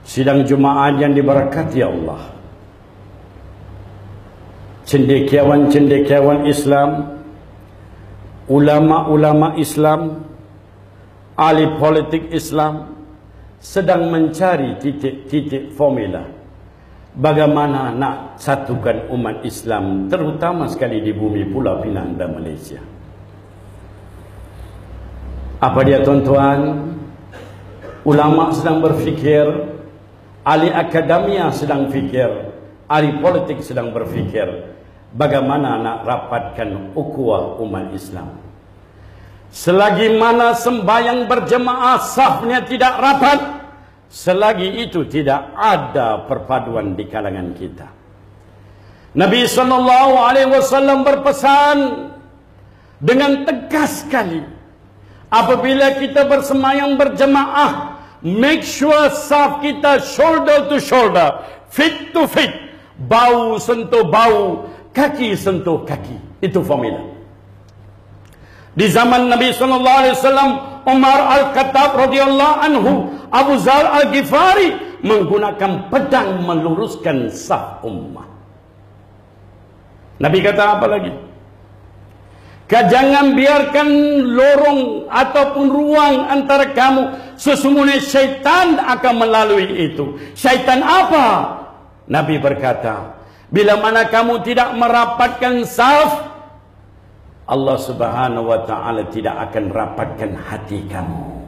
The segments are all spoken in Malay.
Sidang Jumaat yang diberkati Allah, cendekiawan-cendekiawan Islam, ulama-ulama Islam, ahli politik Islam sedang mencari titik-titik formula bagaimana nak satukan umat Islam, terutama sekali di bumi Pulau Pinang dan Malaysia. Apa dia, tuan-tuan? Ulama sedang berfikir, ahli akademia sedang fikir, ahli politik sedang berfikir bagaimana nak rapatkan ukhuwah umat Islam. Selagi mana sembahyang berjemaah safnya tidak rapat, selagi itu tidak ada perpaduan di kalangan kita. Nabi SAW berpesan dengan tegas sekali, apabila kita bersembahyang berjemaah, make sure saf kita shoulder to shoulder, feet to feet, bau sentuh bau, kaki sentuh kaki. Itu formula. Di zaman Nabi SAW, Umar Al-Khattab radhiyallahu anhu, Abu Zar Al-Ghifari menggunakan pedang meluruskan saf ummah. Nabi kata apa lagi? Jangan biarkan lorong ataupun ruang antara kamu, sesungguhnya syaitan akan melalui itu. Syaitan apa? Nabi berkata, bila mana kamu tidak merapatkan saf, Allah Subhanahu wa ta'ala tidak akan rapatkan hati kamu.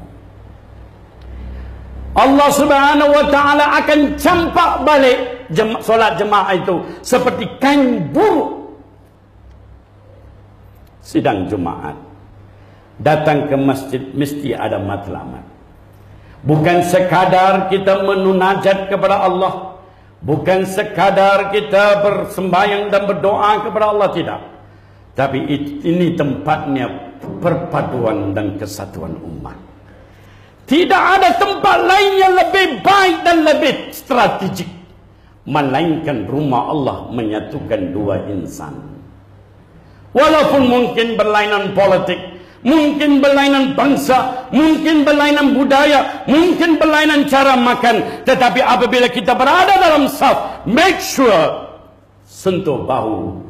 Allah Subhanahu wa ta'ala akan campak balik solat jemaah itu seperti kain buruk. Sidang Jumaat, datang ke masjid mesti ada matlamat. Bukan sekadar kita menunajat kepada Allah, bukan sekadar kita bersembahyang dan berdoa kepada Allah, tidak. Tapi ini tempatnya perpaduan dan kesatuan umat. Tidak ada tempat lain yang lebih baik dan lebih strategik melainkan rumah Allah menyatukan dua insan. Walaupun mungkin berlainan politik, mungkin berlainan bangsa, mungkin berlainan budaya, mungkin berlainan cara makan, tetapi apabila kita berada dalam saf, make sure sentuh bahu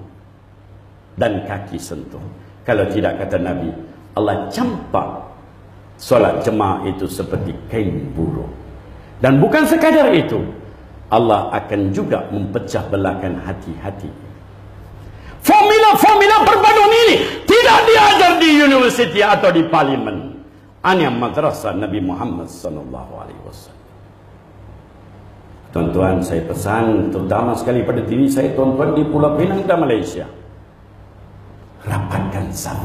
dan kaki sentuh. Kalau tidak, kata Nabi, Allah campak solat jemaah itu seperti kain buruk. Dan bukan sekadar itu, Allah akan juga mempecah belahkan hati-hati. Formula-formula perpaduan ini tidak diajar di universiti atau di parlimen. Hanya madrasah Nabi Muhammad SAW. Tuan-tuan, saya pesan terutama sekali pada diri saya, tuan-tuan di Pulau Pinang dan Malaysia, rapatkan saf.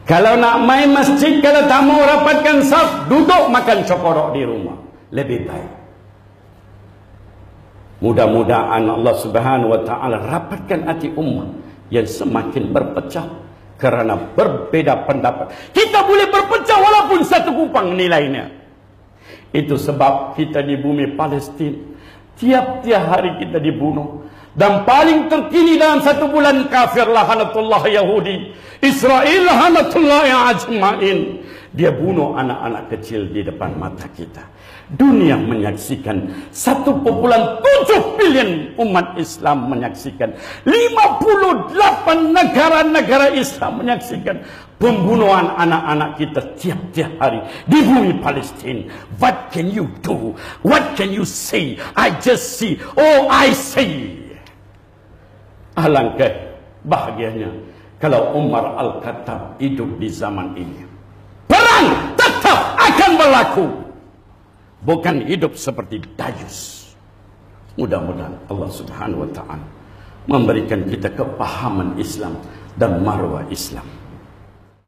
Kalau nak main masjid, kalau tak mau rapatkan saf, duduk makan cokorok di rumah, lebih baik. Mudah-mudahan Allah Subhanahu wa ta'ala rapatkan hati umat yang semakin berpecah kerana berbeza pendapat. Kita boleh berpecah walaupun satu kupang nilainya. Itu sebab kita di bumi Palestin, tiap-tiap hari kita dibunuh. Dan paling terkini dalam satu bulan kafir, lahanatullah Yahudi, Israel lahanatullah ajma'in. Dia bunuh anak-anak kecil di depan mata kita. Dunia menyaksikan, 1,7 bilion umat Islam menyaksikan, 58 negara-negara Islam menyaksikan pembunuhan anak-anak kita tiap-tiap hari di bumi Palestin. What can you do? What can you say? I just see. Oh, I see. Alangkah bahagianya kalau Umar Al-Khattab hidup di zaman ini. Perang tetap akan berlaku, bukan hidup seperti dayus. Mudah-mudahan Allah Subhanahu wa ta'ala memberikan kita kepahaman Islam dan marwah Islam.